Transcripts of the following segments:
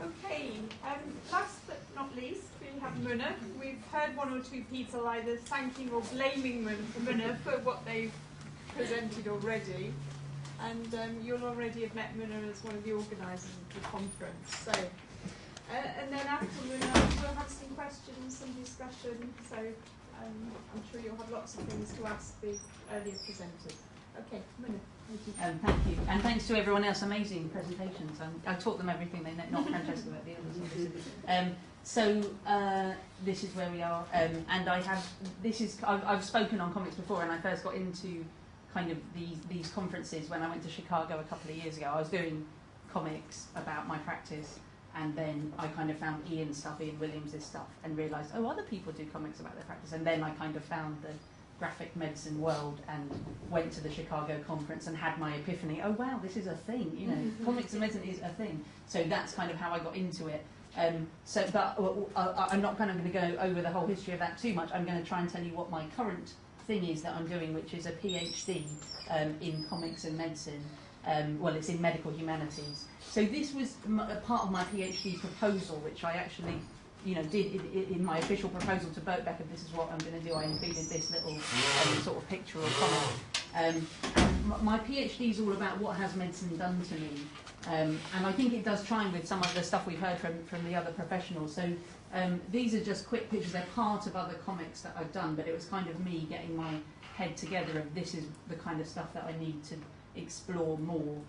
Okay, last but not least, we have Muna. We've heard one or two people either thanking or blaming Muna for what they've presented already. And you'll already have met Muna as one of the organisers of the conference. So, and then after Muna, we'll have some questions, some discussion. So I'm sure you'll have lots of things to ask the earlier presenters. Okay, Muna. Thank you, and thanks to everyone else. Amazing presentations. I taught them everything they know, not Francesca, but the others. So this is where we are, and I've spoken on comics before, and I first got into kind of these conferences when I went to Chicago a couple of years ago. I was doing comics about my practice, and then I kind of found Ian Williams' stuff, and realised, oh, other people do comics about their practice, and then I kind of found the graphic medicine world and went to the Chicago conference and had my epiphany. Oh wow, this is a thing, you know, comics and medicine is a thing. So that's kind of how I got into it. But I'm not kind of going to go over the whole history of that too much. I'm going to try and tell you what my current thing is that I'm doing, which is a PhD in comics and medicine. Well, it's in medical humanities. So this was a part of my PhD proposal, which I actually did in my official proposal to Birkbeck. This is what I'm going to do. I included this little sort of picture or comment. My PhD is all about what has medicine done to me, and I think it does chime with some of the stuff we've heard from the other professionals. So these are just quick pictures. They're part of other comics that I've done, but it was kind of me getting my head together of this is the kind of stuff that I need to explore more.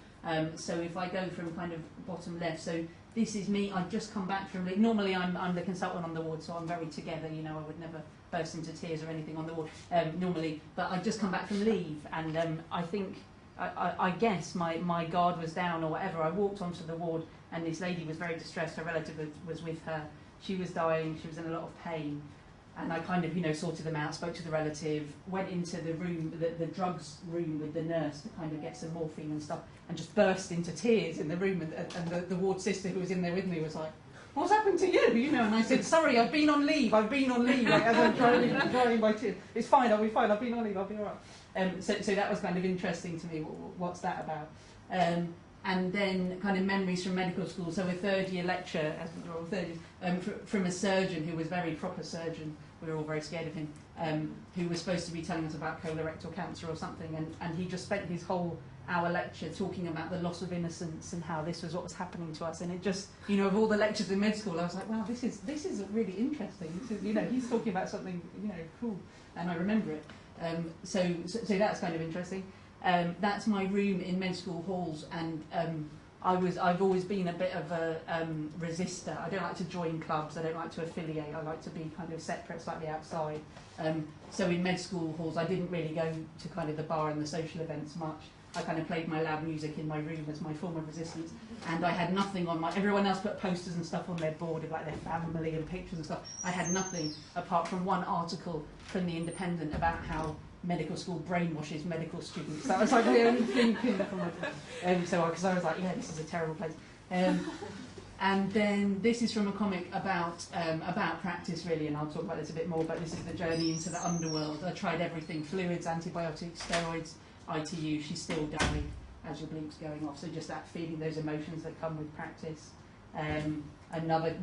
So if I go from kind of bottom left, so this is me. I've just come back from leave. Normally I'm the consultant on the ward, so I'm very together. You know, I would never burst into tears or anything on the ward normally. But I've just come back from leave, and I think I guess my guard was down or whatever. I walked onto the ward, and this lady was very distressed. Her relative was with her. She was dying. She was in a lot of pain. And I kind of, sorted them out, spoke to the relative, went into the room, the drugs room with the nurse to kind of get some morphine and stuff, and just burst into tears in the room. And the ward sister who was in there with me was like, "What's happened to you?" And I said, "Sorry, I've been on leave, like, as I'm drying my tears. It's fine, I'll be fine, I've been on leave, I'll be all right." So that was kind of interesting to me. What's that about? And then kind of memories from medical school. So a third year lecture, as we were all third years, from a surgeon who was very proper surgeon. We were all very scared of him, who was supposed to be telling us about colorectal cancer or something, and he just spent his whole hour lecture talking about the loss of innocence and how this was what was happening to us. And it just, of all the lectures in med school, I was like, wow, this is really interesting. This is, he's talking about something, cool, and I remember it. So that's kind of interesting. That's my room in med school halls, and I've always been a bit of a resistor. I don't like to join clubs, I don't like to affiliate, I like to be kind of separate, slightly outside. So in med school halls I didn't really go to kind of the bar and the social events much. I kind of played my loud music in my room as my form of resistance, and I had nothing on everyone else put posters and stuff on their board of like their family and pictures and stuff. I had nothing apart from one article from The Independent about how medical school brainwashes medical students. That was like the only thing from my so because I was like, yeah, this is a terrible place. And then this is from a comic about practice really, and I'll talk about this a bit more, but this is the journey into the underworld. I tried everything: fluids, antibiotics, steroids, ITU. She's still dying as your bleep's going off. So just that feeling, those emotions that come with practice. Another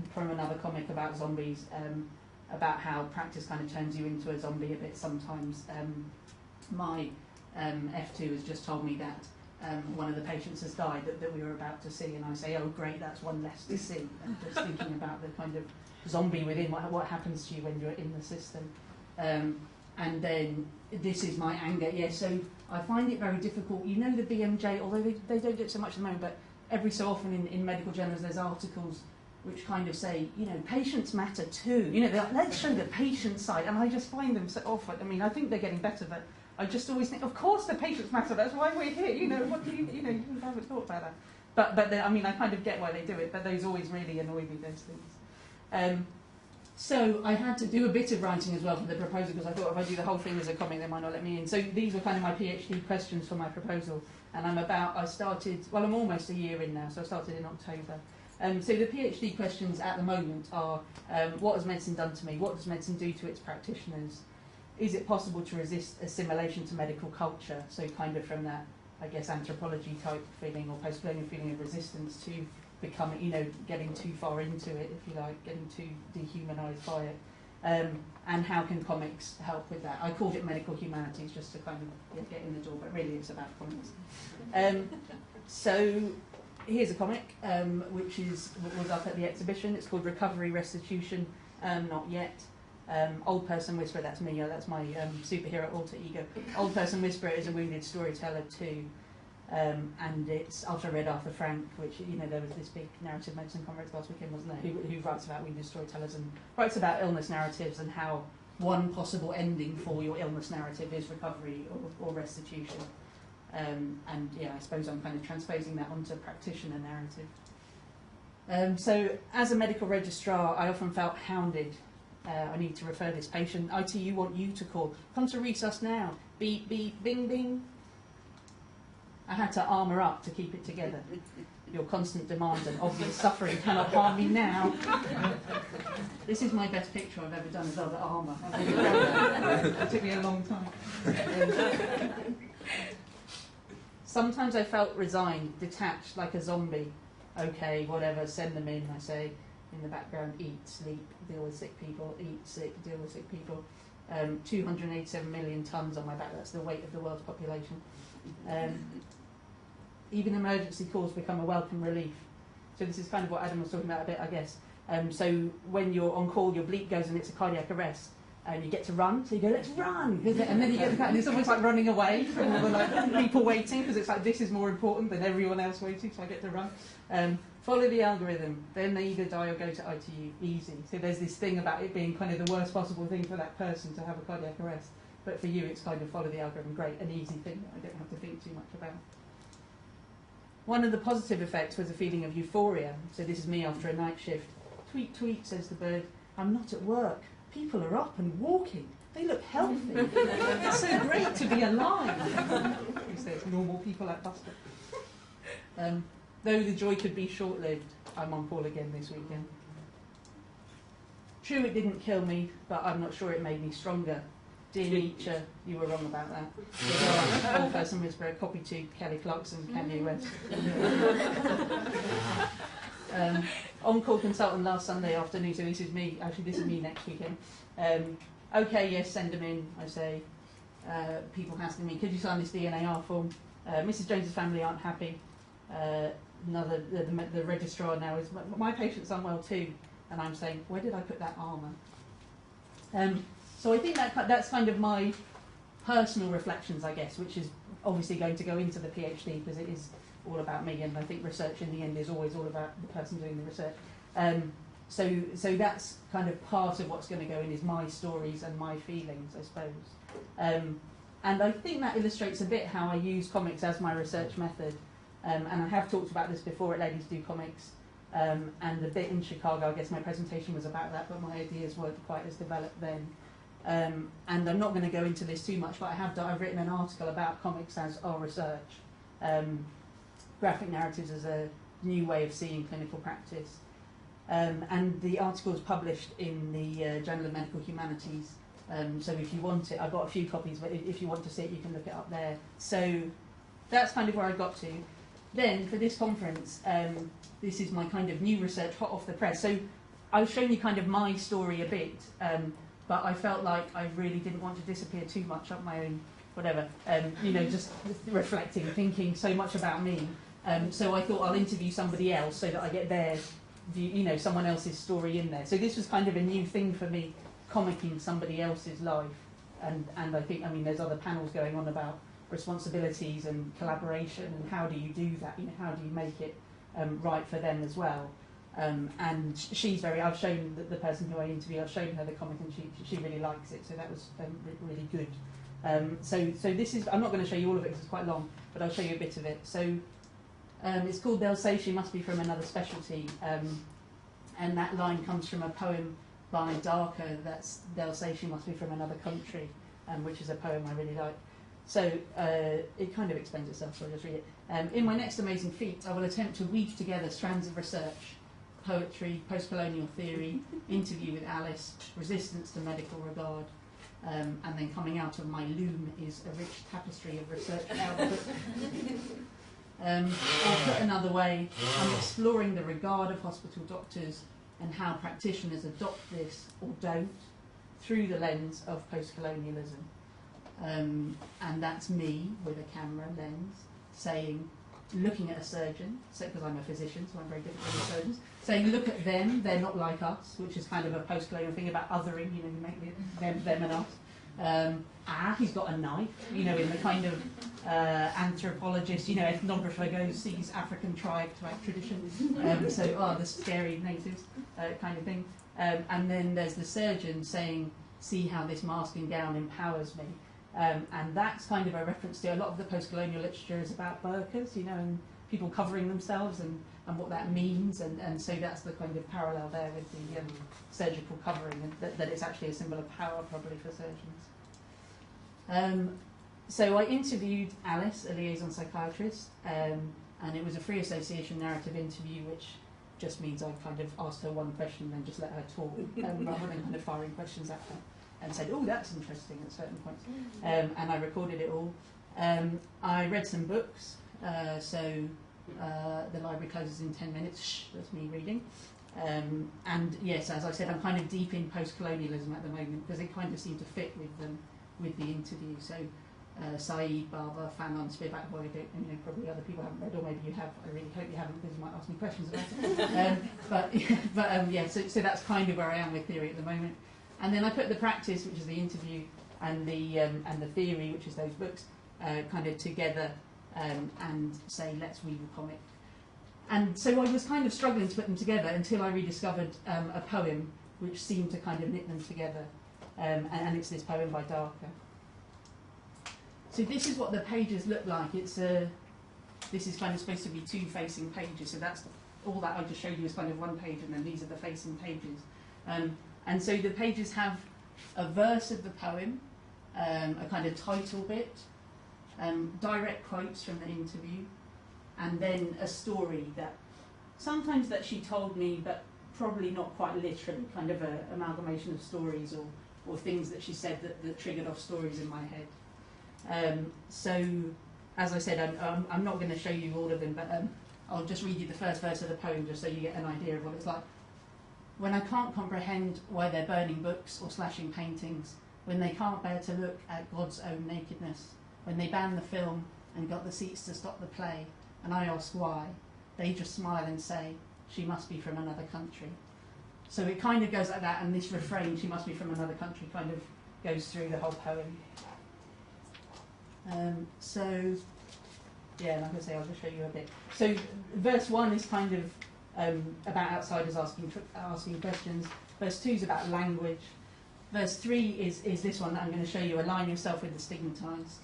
comic about zombies. About how practice kind of turns you into a zombie a bit sometimes. My F2 has just told me that one of the patients has died that we were about to see, and I say, oh great, that's one less to see. And just thinking about the kind of zombie within, what happens to you when you're in the system. And then this is my anger. Yeah, so I find it very difficult. The BMJ, although they don't do it so much at the moment, but every so often in medical journals there's articles which kind of say, patients matter too. They're like, let's show the patient side, and I just find them so awful. I mean, I think they're getting better, but I just always think, of course the patients matter. That's why we're here. What do you you haven't thought about that. But I mean, I kind of get why they do it, but those always really annoy me. Those things. So I had to do a bit of writing as well for the proposal, because I thought if I do the whole thing as a comic, they might not let me in. So these were kind of my PhD questions for my proposal, and I'm almost a year in now. So I started in October. So the PhD questions at the moment are, what has medicine done to me? What does medicine do to its practitioners? Is it possible to resist assimilation to medical culture? So kind of from that, I guess, anthropology type feeling or post-colonial feeling of resistance to becoming, getting too far into it, if you like, getting too dehumanised by it. And how can comics help with that? I called it medical humanities just to kind of get in the door, but really it's about comics. So here's a comic which was up at the exhibition. It's called Recovery Restitution, Not Yet. Old Person Whisperer, that's me, that's my superhero alter ego. Old Person Whisperer is a wounded storyteller too. And it's after I read Arthur Frank, which, there was this big narrative medicine conference last weekend, wasn't there, who writes about wounded storytellers and writes about illness narratives and how one possible ending for your illness narrative is recovery or restitution. And I suppose I'm kind of transposing that onto practitioner narrative. So as a medical registrar, I often felt hounded. I need to refer this patient. ITU want you to call. Come to resus now. Beep, beep, bing, bing. I had to armour up to keep it together. Your constant demand and obvious suffering cannot harm me now. This is my best picture I've ever done as other armour. It took me a long time. Sometimes I felt resigned, detached, like a zombie. Okay, whatever, send them in, I say. In the background, eat, sleep, deal with sick people, eat, sick, deal with sick people. 287 million tonnes on my back, that's the weight of the world's population. Even emergency calls become a welcome relief. So this is kind of what Adam was talking about a bit, I guess. So when you're on call, your bleep goes and it's a cardiac arrest, and you get to run. So you go, let's run, and then you get and it's almost like running away from all the people waiting, because it's like this is more important than everyone else waiting, so I get to run. Follow the algorithm. Then they either die or go to ITU. Easy. So there's this thing about it being kind of the worst possible thing for that person to have a cardiac arrest. But for you, it's kind of follow the algorithm. Great, an easy thing that I don't have to think too much about. One of the positive effects was a feeling of euphoria. So this is me after a night shift. Tweet, tweet, says the bird. I'm not at work. People are up and walking. They look healthy. It's so great to be alive. He says, normal people at bus stop. Though the joy could be short-lived, I'm on call again this weekend. True, it didn't kill me, but I'm not sure it made me stronger. Dear Nietzsche, you were wrong about that. Old Person Whisperer, copy to Kelly Clarkson, Kanye West. On-call consultant last Sunday afternoon, so this is me, actually this is me next weekend. Okay, yes, send them in, I say. People asking me, could you sign this DNAR form? Mrs. Jones's family aren't happy. The registrar now is, my patient's unwell too, and I'm saying, where did I put that armour? So I think that's kind of my personal reflections, I guess, which is obviously going to go into the PhD because it is all about me, and I think research in the end is always all about the person doing the research. So that's kind of part of what's going to go in is my stories and my feelings, I suppose. And I think that illustrates a bit how I use comics as my research method. And I have talked about this before at Ladies Do Comics, and the bit in Chicago, I guess my presentation was about that, but my ideas weren't quite as developed then. And I'm not going to go into this too much, but I've written an article about comics as our research, graphic narratives as a new way of seeing clinical practice. And the article is published in the Journal of Medical Humanities. So if you want it, I've got a few copies, but if you want to see it, you can look it up there. So that's kind of where I got to. Then, for this conference, this is my kind of new research, hot off the press. So I've shown you kind of my story a bit, but I felt like I really didn't want to disappear too much up my own, whatever, just reflecting, thinking so much about me. So I thought I'll interview somebody else so that I get their view, someone else's story in there. So this was kind of a new thing for me, comicking somebody else's life. And I think, there's other panels going on about responsibilities and collaboration and how do you do that, how do you make it right for them as well. And she's I've shown the person who I interviewed, I've shown her the comic and she really likes it, so that was really good. So this is, I'm not going to show you all of it because it's quite long, but I'll show you a bit of it. So it's called They'll Say She Must Be From Another Specialty, and that line comes from a poem by Darker, that's They'll Say She Must Be From Another Country, which is a poem I really like. So it kind of explains itself, so I'll just read it. In my next amazing feat, I will attempt to weave together strands of research, poetry, post-colonial theory, interview with Alice, resistance to medical regard, and then coming out of my loom is a rich tapestry of research output. Or put another way, I'm exploring the regard of hospital doctors and how practitioners adopt this or don't through the lens of post-colonialism. And that's me with a camera lens saying, looking at a surgeon, because I'm a physician, so I'm very good at surgeons, saying, look at them, they're not like us, which is kind of a post-colonial thing about othering, you make them and us. He's got a knife, in the kind of anthropologist, ethnographer goes, sees African tribe type tradition, the scary natives kind of thing. And then there's the surgeon saying, see how this mask and gown empowers me. And that's kind of a reference to a lot of the post-colonial literature is about burqas, and people covering themselves and what that means. And so that's the kind of parallel there with the surgical covering, and that it's actually a symbol of power probably for surgeons. So I interviewed Alice, a liaison psychiatrist, and it was a free association narrative interview, which just means I kind of asked her one question and then just let her talk, rather than kind of firing questions at her. And said, oh, that's interesting at certain points. And I recorded it all. I read some books. The library closes in 10 minutes. Shh, that's me reading. And yes, as I said, I'm kind of deep in post-colonialism at the moment because it kind of seemed to fit with the interview. So Saeed, Baba, Fanon, Spivak, who I don't, probably other people haven't read, or maybe you have. I really hope you haven't, because you might ask me questions about it. So that's kind of where I am with theory at the moment. And then I put the practice, which is the interview, and the theory, which is those books, kind of together, and say, let's read a comic. And so I was kind of struggling to put them together until I rediscovered a poem which seemed to kind of knit them together, and it's this poem by Darker. So this is what the pages look like. This is kind of supposed to be two facing pages, so that's all that I just showed you is kind of one page, and then these are the facing pages. And so the pages have a verse of the poem, a kind of title bit, direct quotes from the interview, and then a story that sometimes that she told me, but probably not quite literally, kind of an amalgamation of stories or things that she said that triggered off stories in my head. So, as I said, I'm not going to show you all of them, but I'll just read you the first verse of the poem just so you get an idea of what it's like. When I can't comprehend why they're burning books or slashing paintings, when they can't bear to look at God's own nakedness, when they ban the film and got the seats to stop the play, and I ask why, they just smile and say, she must be from another country. So it kind of goes like that, and this refrain, she must be from another country, kind of goes through the whole poem. Like I say, I'll just show you a bit. So verse 1 is kind of about outsiders asking questions. Verse 2 is about language. Verse 3 is this one that I'm going to show you, align yourself with the stigmatized.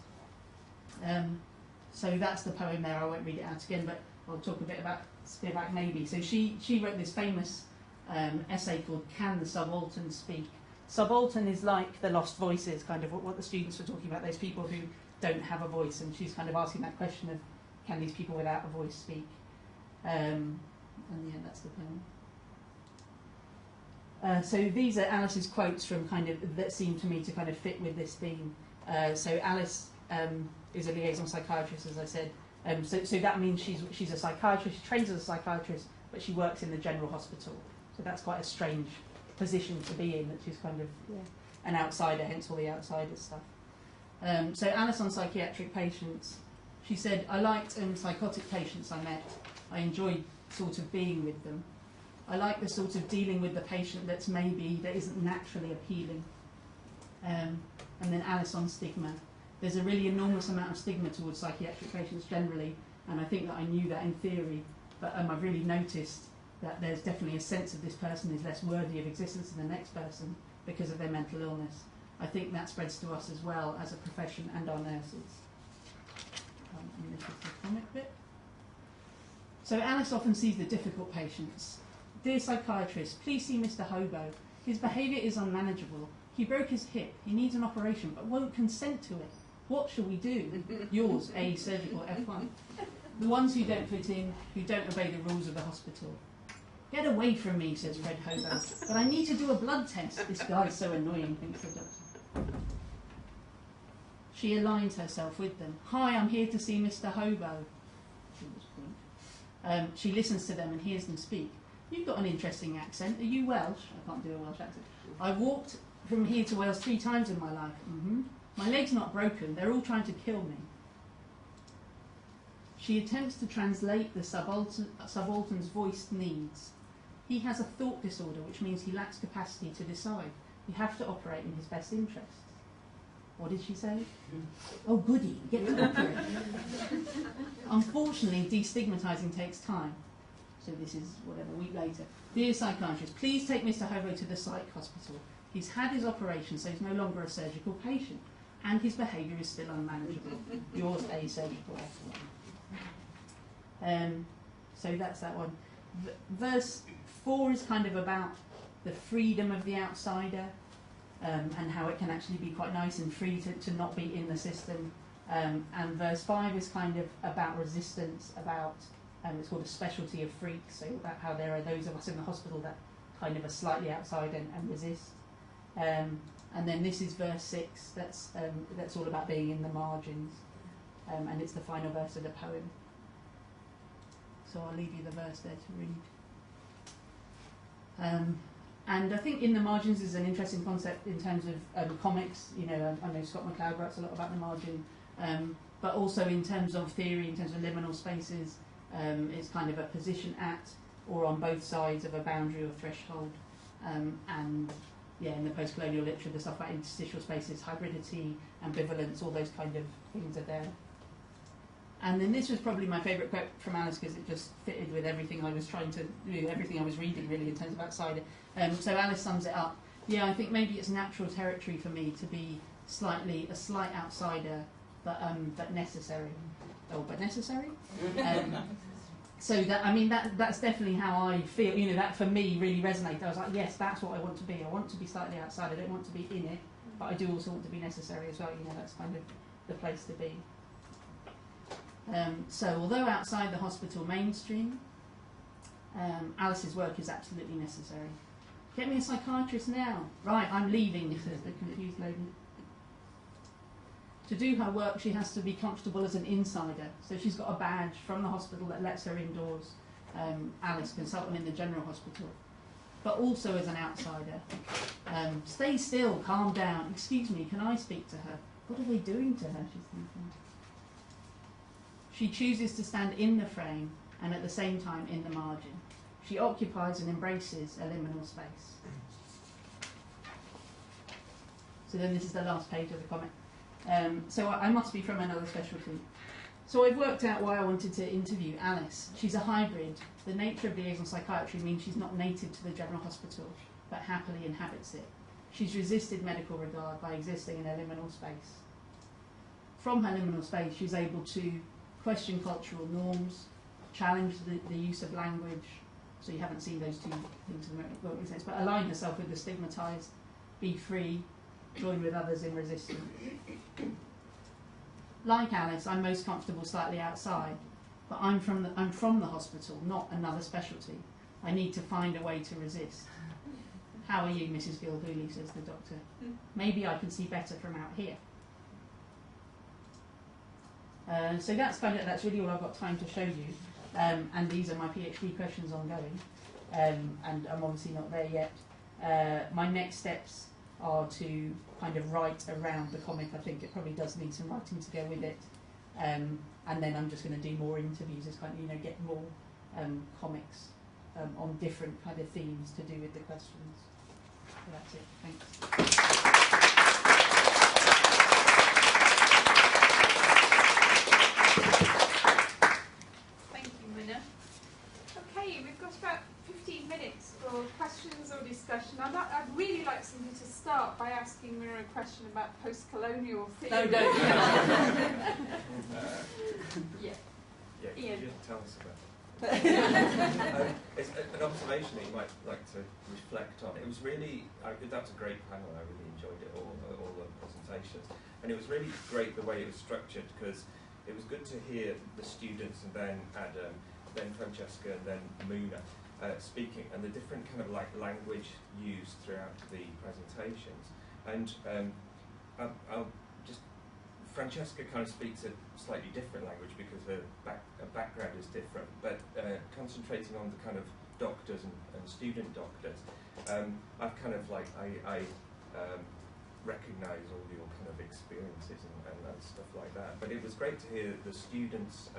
So that's the poem there. I won't read it out again, but I'll talk a bit about Spivak maybe. So she wrote this famous essay called Can the Subaltern Speak? Subaltern is like the lost voices, kind of what the students were talking about, those people who don't have a voice, and she's kind of asking that question of, can these people without a voice speak? And yeah, that's the poem. So these are Alice's quotes from that seem to me to kind of fit with this theme. So Alice is a liaison psychiatrist, as I said. So that means she's a psychiatrist. She trains as a psychiatrist, but she works in the general hospital. So that's quite a strange position to be in, that she's kind of an outsider, hence all the outsider stuff. So Alice on psychiatric patients. She said, I liked psychotic patients I met. I enjoyed sort of being with them. I like the sort of dealing with the patient that isn't naturally appealing. And then Alice on stigma. There's a really enormous amount of stigma towards psychiatric patients generally, and I think that I knew that in theory, but I've really noticed that there's definitely a sense of this person is less worthy of existence than the next person because of their mental illness. I think that spreads to us as well as a profession and our nurses. And this is the comic bit. So Alice often sees the difficult patients. Dear psychiatrist, please see Mr. Hobo. His behaviour is unmanageable. He broke his hip. He needs an operation, but won't consent to it. What shall we do? Yours, A, surgical F1. The ones who don't fit in, who don't obey the rules of the hospital. Get away from me, says Fred Hobo. But I need to do a blood test. This guy's so annoying, thinks the doctor. She aligns herself with them. Hi, I'm here to see Mr. Hobo. She listens to them and hears them speak. You've got an interesting accent. Are you Welsh? I can't do a Welsh accent. I walked from here to Wales 3 times in my life. My leg's not broken. They're all trying to kill me. She attempts to translate the subaltern's voiced needs. He has a thought disorder, which means he lacks capacity to decide. You have to operate in his best interests. What did she say? Oh, goody, get to operate. Unfortunately, destigmatising takes time. So this is whatever, a week later. Dear psychiatrist, please take Mr. Hovo to the psych hospital. He's had his operation, so he's no longer a surgical patient. And his behaviour is still unmanageable. Yours, a surgical excellent. So that's that one. Verse 4 is kind of about the freedom of the outsider, and how it can actually be quite nice and free to not be in the system. And verse 5 is kind of about resistance, about, it's called a specialty of freaks, so about how there are those of us in the hospital that kind of are slightly outside and resist. And then this is verse 6, that's all about being in the margins, and it's the final verse of the poem. So I'll leave you the verse there to read. And I think in the margins is an interesting concept in terms of comics. You know, I know Scott McCloud writes a lot about the margin, but also in terms of theory, in terms of liminal spaces, it's kind of a position at or on both sides of a boundary or threshold. And yeah, in the post-colonial literature, the stuff about interstitial spaces, hybridity, ambivalence, all those kind of things are there. And then this was probably my favourite quote from Alice because it just fitted with everything I was trying to do, everything I was reading really in terms of outsider. So Alice sums it up. Yeah, I think maybe it's natural territory for me to be a slight outsider, but necessary. Oh, but necessary? So that, I mean, that's definitely how I feel. You know, that for me really resonated. I was like, yes, that's what I want to be. I want to be slightly outside. I don't want to be in it, but I do also want to be necessary as well. You know, that's kind of the place to be. So although outside the hospital mainstream, Alice's work is absolutely necessary. Get me a psychiatrist now. Right, I'm leaving, says the confused lady. To do her work, she has to be comfortable as an insider. So she's got a badge from the hospital that lets her indoors. Alice, consultant in the general hospital. But also as an outsider. Stay still, calm down. Excuse me, can I speak to her? What are they doing to her, she's thinking. She chooses to stand in the frame and at the same time in the margin. She occupies and embraces a liminal space. So then this is the last page of the comic. So I must be from another specialty. So I've worked out why I wanted to interview Alice. She's a hybrid. The nature of liaison psychiatry means she's not native to the general hospital, but happily inhabits it. She's resisted medical regard by existing in a liminal space. From her liminal space, she's able to question cultural norms, challenge the use of language, so you haven't seen those two things in the won't make sense, but align herself with the stigmatised, be free, join with others in resistance. Like Alice, I'm most comfortable slightly outside, but I'm from the hospital, not another specialty. I need to find a way to resist. How are you, Mrs. Gilhooly, says the doctor. Maybe I can see better from out here. So that's really all I've got time to show you, and these are my PhD questions ongoing, and I'm obviously not there yet. My next steps are to kind of write around the comic. I think it probably does need some writing to go with it, and then I'm just going to do more interviews, as kind of get more comics on different kind of themes to do with the questions. So that's it. Thanks. Questions or discussion. I'd really like somebody to start by asking Mira a question about post-colonial theory. No, don't. Yeah. Ian. You tell us about it. It's an observation that you might like to reflect on. It was really, that was a great panel. I really enjoyed it, all the presentations. And it was really great the way it was structured, because it was good to hear the students and then Adam, then Francesca, and then Muna. Speaking, and the different kind of language used throughout the presentations. And I'll just Francesca kind of speaks a slightly different language because her background is different, but concentrating on the kind of doctors and student doctors, I've kind of like, I recognise all your kind of experiences and stuff like that. But it was great to hear the students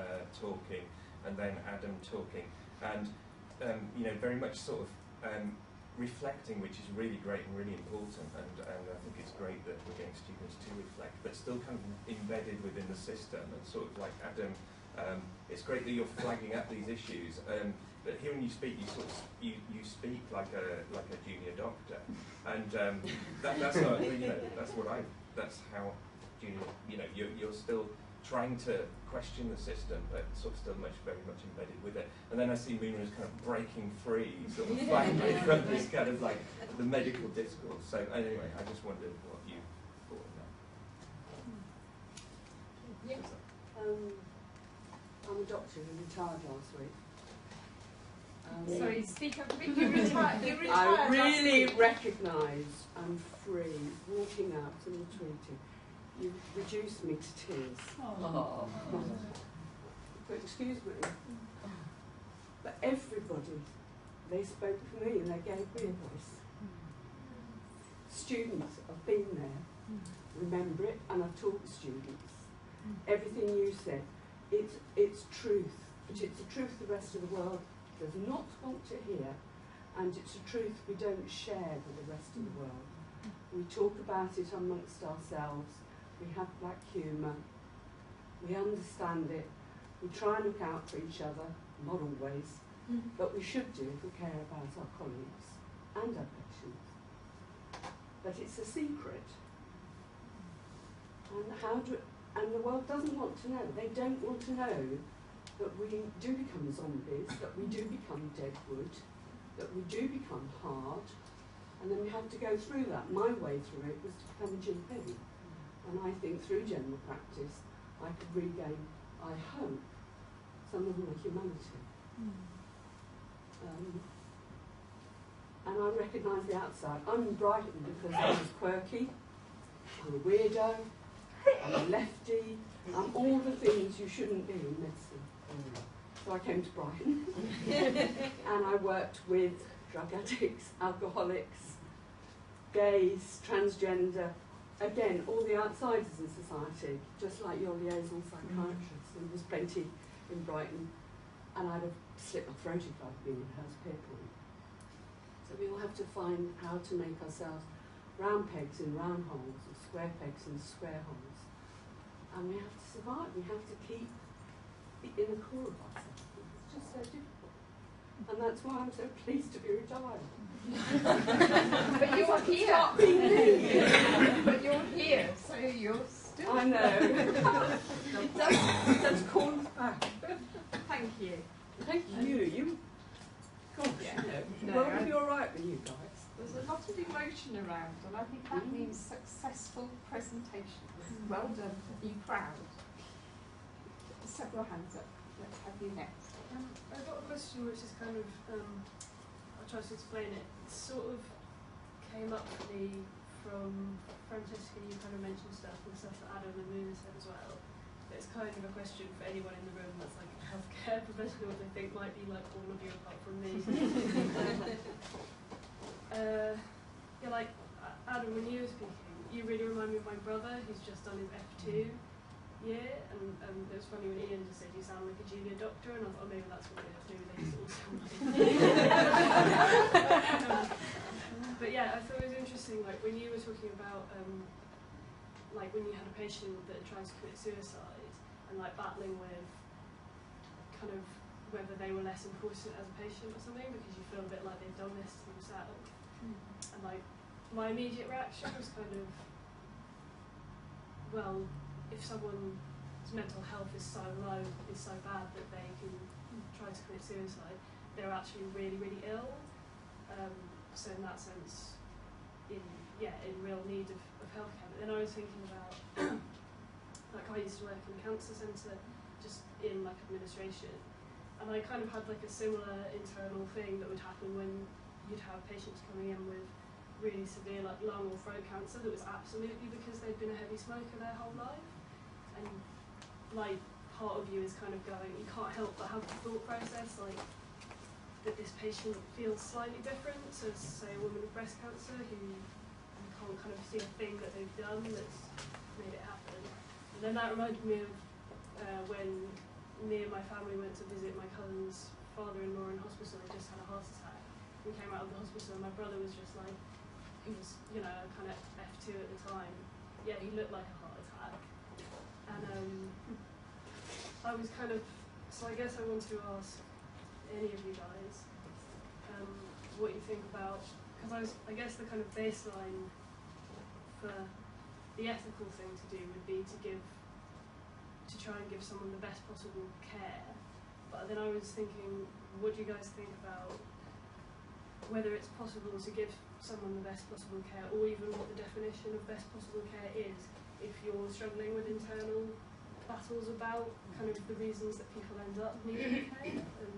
talking and then Adam talking, and you know, very much sort of reflecting, which is really great and really important, and I think it's great that we're getting students to reflect, but still kind of embedded within the system, and sort of like Adam, it's great that you're flagging up these issues, but hearing you speak, you sort of you speak like a junior doctor, and that's not, you know, that's how junior, you know, you're still trying to question the system, but sort of still very much embedded with it. And then I see Muna as kind of breaking free, sort of finally from this kind of like the medical discourse. So anyway, I just wondered what you thought of that. Yes. I'm a doctor who retired last week. Sorry, speak up a bit. You retired I really last week. recognise I'm free, walking out and retreating. You reduced me to tears. Oh. But excuse me. But everybody, they spoke for me and they gave me a voice. Students have been there, remember it, and I've taught the students. Everything you said, it's truth, but it's a truth the rest of the world does not want to hear, and it's a truth we don't share with the rest of the world. We talk about it amongst ourselves, we have black humour, we understand it, we try and look out for each other, not always, but we should do if we care about our colleagues and our patients. But it's a secret. And the world doesn't want to know. They don't want to know that we do become zombies, that we do become dead wood, that we do become hard, and then we have to go through that. My way through it was to become a GP. And I think through general practice, I could regain, I hope, some of my humanity. And I recognise the outside. I'm in Brighton because I was quirky, I'm a weirdo, I'm a lefty, I'm all the things you shouldn't be in medicine. So I came to Brighton and I worked with drug addicts, alcoholics, gays, transgender, again, all the outsiders in society, just like your liaison psychiatrist. There was plenty in Brighton, and I'd have slit my throat if I'd been in Hurst Pierpoint. So we all have to find how to make ourselves round pegs in round holes, or square pegs in square holes. And we have to survive, we have to keep the inner core of ourselves. It's just so difficult. And that's why I'm so pleased to be retired. But you're here. Start being me. But you're here, so you're still. I know. That's called back. Thank you. Thank you. Gosh, Yeah. you know. No, Well, I- be all right with you guys. There's a lot of emotion around, and I think that means successful presentations. Well done. Be proud. Several hands up. Let's have you next. I've got a question which is kind of, I'll try to explain it. It sort of came up for me from Francesca, you kind of mentioned stuff and stuff that Adam and Muna said as well. But it's kind of a question for anyone in the room that's like a healthcare professional they think might be like all of you apart from me. Yeah, like Adam, when you were speaking, you really remind me of my brother who's just done his F2 year, and it was funny when Ian just said you sound like a junior doctor, and I thought, oh, maybe that's what they do, they just all sound like but yeah, I thought it was interesting, like when you were talking about like when you had a patient that tried to commit suicide and like battling with kind of whether they were less important as a patient or something because you feel a bit like they've done this to themselves. And like my immediate reaction was kind of, well, if someone's mental health is so low, is so bad that they can try to commit suicide, they're actually really, really ill. So in that sense, in real need of healthcare. But then I was thinking about, like I used to work in a cancer centre, just in like administration, and I kind of had like a similar internal thing that would happen when you'd have patients coming in with really severe like lung or throat cancer that was absolutely because they'd been a heavy smoker their whole life. and like part of you is kind of going, you can't help but have the thought process like that this patient feels slightly different to, say, a woman with breast cancer who you can't kind of see a thing that they've done that's made it happen. And then that reminded me of when me and my family went to visit my cousin's father-in-law in hospital. He just had a heart attack. We came out of the hospital and my brother was just like, he was, you know, kind of F2 at the time. Yeah, he looked like a heart attack. And I was kind of, so I guess I want to ask any of you guys what you think about, because I guess the kind of baseline for the ethical thing to do would be to try and give someone the best possible care. But then I was thinking, what do you guys think about whether it's possible to give someone the best possible care, or even what the definition of best possible care is if you're struggling with internal battles about kind of the reasons that people end up needing care? And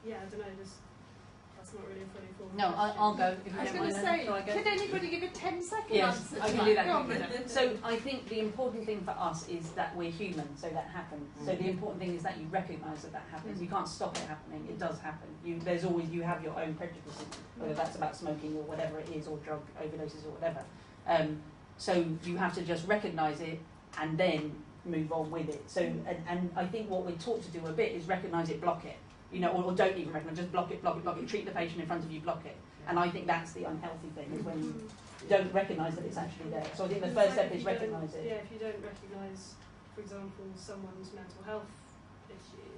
yeah, I don't know, just that's not really a fully formed No, question. I'll go. If you I was don't going to mind, say, shall I go? could anybody give a 10-second Yes, answer I to can do Go that. on, Minna. So I think the important thing for us is that we're human, so that happens. So the important thing is that you recognise that that happens. You can't stop it happening. It does happen. There's always, you have your own prejudices, whether that's about smoking or whatever it is, or drug overdoses or whatever. So you have to just recognise it and then move on with it. So and I think what we're taught to do a bit is recognise it, block it. You know, or don't even recognise, just block it, block it, block it. Treat the patient in front of you, block it. And I think that's the unhealthy thing, is when you don't recognise that it's actually there. So I think the first step is recognise it. Yeah, if you don't recognise, for example, someone's mental health issue,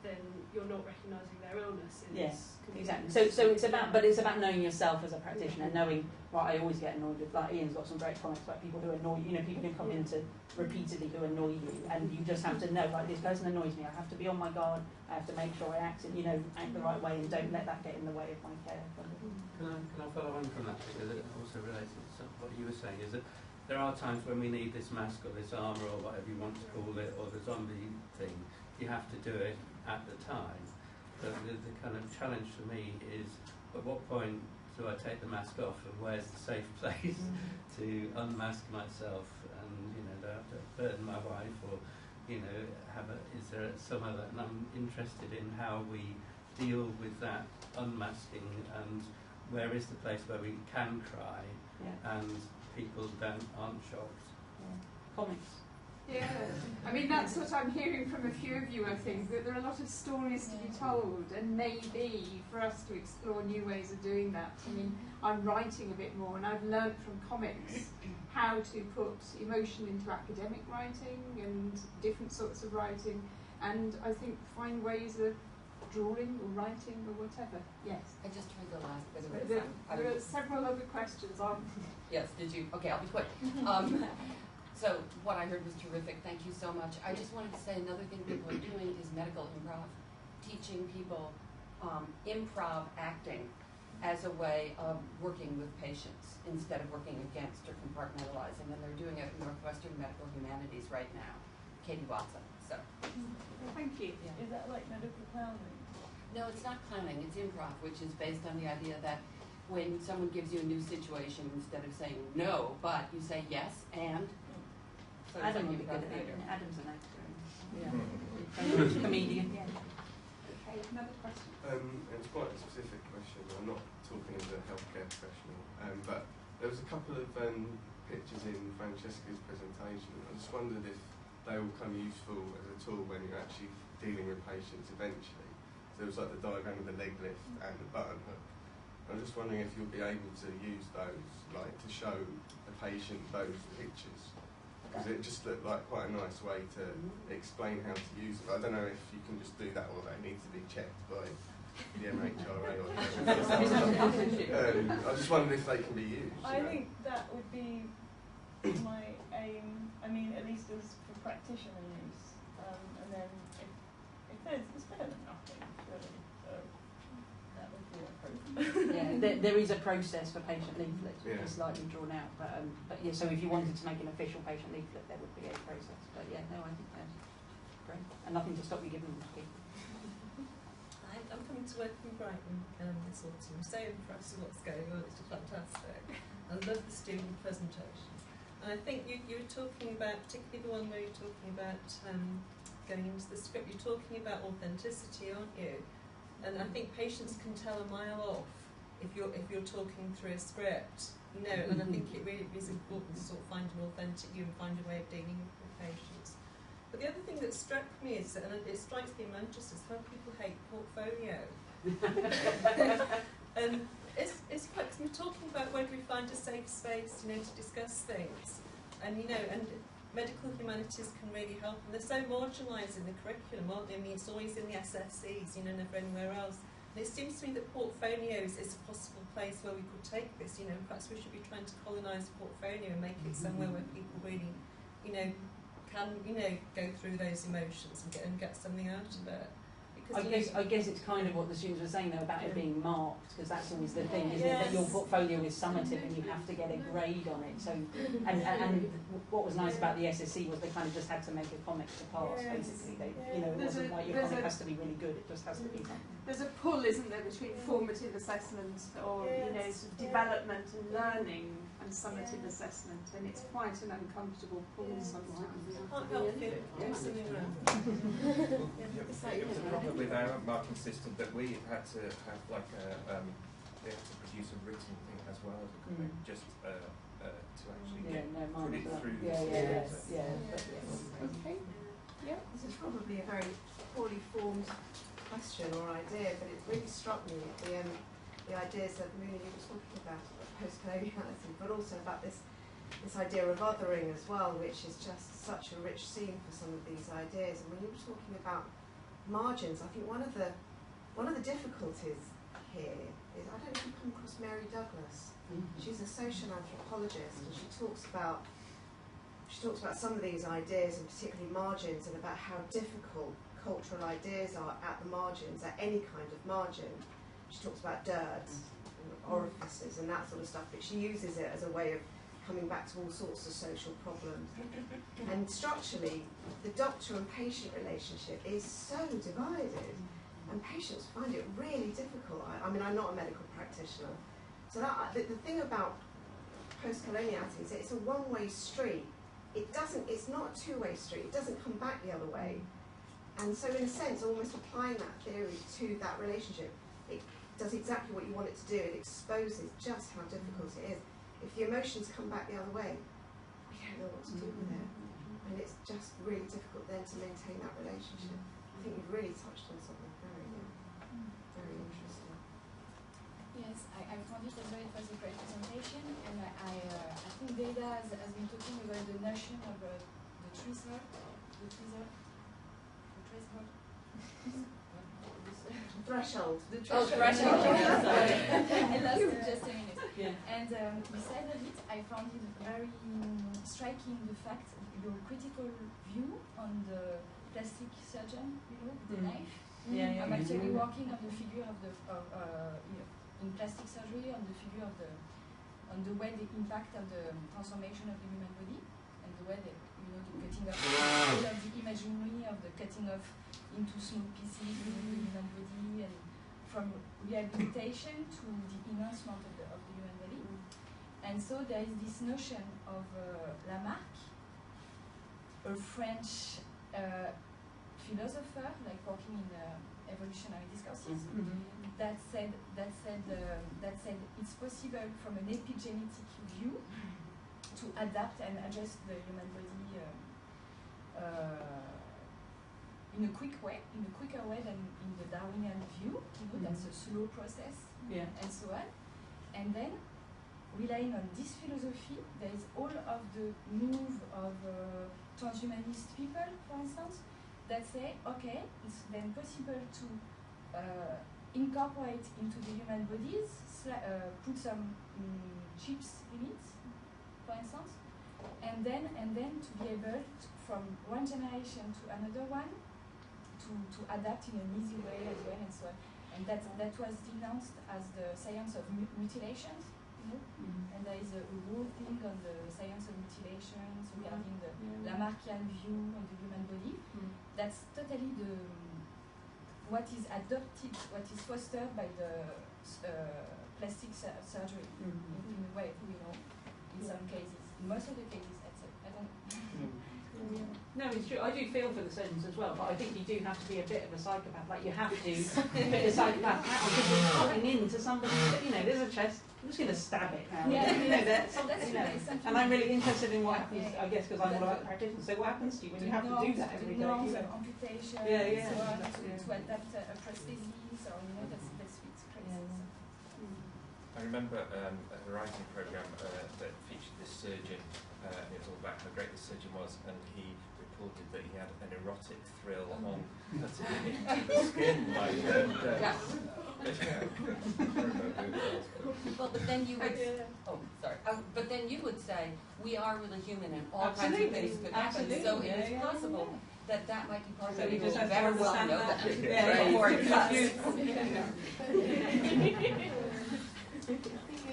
then you're not recognising their illness. Yes, exactly. So it's about, but it's about knowing yourself as a practitioner, knowing. Right, I always get annoyed with, like Ian's got some great comments about people who annoy you. You know, people who come into repeatedly who annoy you, and you just have to know, like, this person annoys me. I have to be on my guard. I have to make sure I act the right way, and don't let that get in the way of my care. Can I follow on from that, because it also relates to what you were saying, is that there are times when we need this mask or this armour or whatever you want to call it, or the zombie thing. You have to do it at the time. But the kind of challenge for me is, at what point do I take the mask off, and where's the safe place to unmask myself, and do I have to burden my wife, or is there some other? And I'm interested in how we deal with that unmasking, and where is the place where we can cry and people aren't shocked. Comics. Yeah, I mean, that's what I'm hearing from a few of you, I think, that there are a lot of stories to be told, and maybe for us to explore new ways of doing that. I mean, I'm writing a bit more, and I've learned from comics how to put emotion into academic writing and different sorts of writing, and I think find ways of drawing or writing or whatever. Yes. I just heard the last bit of it. There are several other questions on. Yes, did you? Okay, I'll be quick. So what I heard was terrific. Thank you so much. I just wanted to say another thing people are doing is medical improv, teaching people improv acting as a way of working with patients instead of working against or compartmentalizing. And they're doing it at Northwestern Medical Humanities right now. Katie Watson. So. Thank you. Yeah. Is that like medical clowning? No, it's not clowning. It's improv, which is based on the idea that when someone gives you a new situation, instead of saying no, but you say yes and. So Adam would be good at it. Adam's an actor. Yeah. Comedian. Yeah. Okay, another question. It's quite a specific question. I'm not talking as a healthcare professional, but there was a couple of pictures in Francesca's presentation. I just wondered if they will come useful as a tool when you're actually dealing with patients eventually. So there was like the diagram of the leg lift and the button hook. I'm just wondering if you'll be able to use those, like to show the patient those pictures. Because it just looked like quite a nice way to explain how to use it. I don't know if you can just do that, or they need to be checked by the MHRA or I just wondered if they can be used. I think that would be my aim. I mean, at least as for practitioner use. And then if there's, it's better than nothing, really. So that would be appropriate. Yeah, there is a process for patient leaflets, which is slightly drawn out, but yeah. So if you wanted to make an official patient leaflet, there would be a process. But yeah, no, I think that's great, and nothing to stop you giving them to people. I'm coming to work from Brighton this autumn. I'm so impressed with what's going on. It's just fantastic. I love the student presentations. And I think you were talking about, particularly the one where you're talking about going into the script, you're talking about authenticity, aren't you? And I think patients can tell a mile off if you're talking through a script, you know. And I think it really is important to sort of find an authentic you and find a way of dealing with patients. But the other thing that struck me is, and it strikes me in Manchester, is how people hate portfolio. And it's quite, because we're talking about where do we find a safe space, you know, to discuss things, and you know, and medical humanities can really help. And they're so marginalised in the curriculum, aren't they? I mean, it's always in the SSCs, you know, never anywhere else. And it seems to me that portfolios is a possible place where we could take this. You know, perhaps we should be trying to colonise portfolio and make it somewhere where people really, you know, can, you know, go through those emotions and get something out of it. I guess it's kind of what the students were saying though about it being marked, because that's always the thing, isn't it? That your portfolio is summative and you have to get a grade on it. So, and what was nice about the SSC was they kind of just had to make a comic to pass, basically. They, you know, it wasn't like your comic has to be really good; it just has to be something. There's a pull, isn't there, between formative assessment or you know, sort of development and learning and summative assessment, and it's quite an uncomfortable pull sometimes. Can't help it. It was a problem with our marking system that we had to have like we had to produce a written thing as well as a comic, just to actually put it through the system. Okay. Yeah. This is probably a very poorly formed question or idea, but it really struck me the ideas that Mooney was talking about post-coloniality, but also about this idea of othering as well, which is just such a rich scene for some of these ideas. And when you were talking about margins, I think one of the difficulties here is, I don't know if you've come across Mary Douglas. She's a social anthropologist, and she talks about some of these ideas, and particularly margins, and about how difficult cultural ideas are at the margins, at any kind of margin. She talks about dirts and orifices and that sort of stuff, but she uses it as a way of coming back to all sorts of social problems. And structurally, the doctor and patient relationship is so divided, and patients find it really difficult. I mean, I'm not a medical practitioner, so the thing about post-coloniality is it's a one-way street. It's not a two-way street. It doesn't come back the other way. And so in a sense, almost applying that theory to that relationship, it does exactly what you want it to do. It exposes just how difficult it is. If the emotions come back the other way, we don't know what to do with it. And it's just really difficult then to maintain that relationship. I think you've really touched on something very, very interesting. Yes, I found it as well. It was a great presentation, and I think Deda has been talking about the notion of the threshold. Threshold. The threshold. Sorry. I lost just a minute. Yeah. And beside of it, I found it very striking the fact your critical view on the plastic surgeon, you know, the knife. Yeah, I'm actually working on the figure of in plastic surgery on the figure of on the way the impact of the transformation of the human body, and the way the cutting off all of the imagery of the cutting off into small pieces within the human body, and from rehabilitation to the enhancement of the human body. And so there is this notion of Lamarck, a French philosopher, like working in evolutionary discourses, that said it's possible from an epigenetic view to adapt and adjust the human body in a quicker way than in the Darwinian view. You know, that's a slow process, and so on. And then, relying on this philosophy, there is all of the move of transhumanist people, for instance, that say, okay, it's then possible to incorporate into the human bodies, put some chips in it, for instance, and then to be able to, from one generation to another one, to adapt in an easy way as well, and so on. And that was denounced as the science of mutilations, you know. And there is a whole thing on the science of mutilations regarding the Lamarckian view on the human body. That's totally what is adopted, what is fostered by the plastic surgery in a way, you know, in some cases. most of the cases, I don't. No, it's true. I do feel for the surgeons as well, but I think you do have to be a bit of a psychopath. Like, you have to put a psychopath hat on, because you're cutting into somebody. You know, there's a chest. I'm just going to stab it now. Yeah. You know, that's That's you know. really And I'm really interested in what happens. I guess because I'm all about practitioners. So what happens to you when you have to do that every day? No, You know? amputation, Yeah, yeah. to adapt a prosthesis, or that's fits crazy. Yeah. I remember a Horizon programme that featured this surgeon, and it was all about how great this surgeon was, and he reported that he had an erotic thrill on cutting into the skin. Like, Yeah. yeah. Well, but then you would. Oh, sorry. But then you would say we are really human, and all kinds of things could happen. So Absolutely. it is possible that that might be part of So it. you You just will have to very well understand know that. that Yeah, before yeah. it cuts.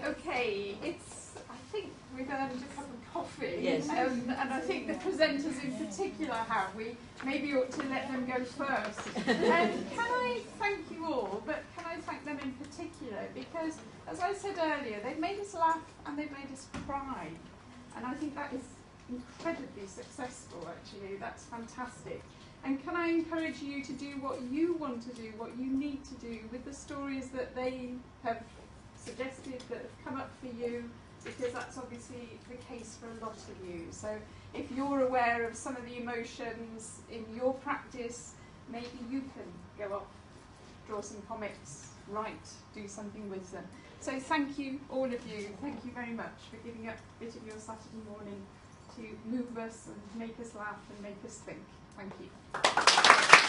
Okay, I think we've earned a cup of coffee. Yes. And I think the presenters in particular have. We maybe ought to let them go first. Can I thank you all, but can I thank them in particular? Because, as I said earlier, they've made us laugh and they've made us cry. And I think that is incredibly successful, actually. That's fantastic. And can I encourage you to do what you want to do, what you need to do with the stories that they have suggested, that have come up for you, because that's obviously the case for a lot of you. So if you're aware of some of the emotions in your practice, maybe you can go off, draw some comics, write, do something with them. So thank you, all of you. Thank you very much for giving up a bit of your Saturday morning to move us and make us laugh and make us think. Thank you.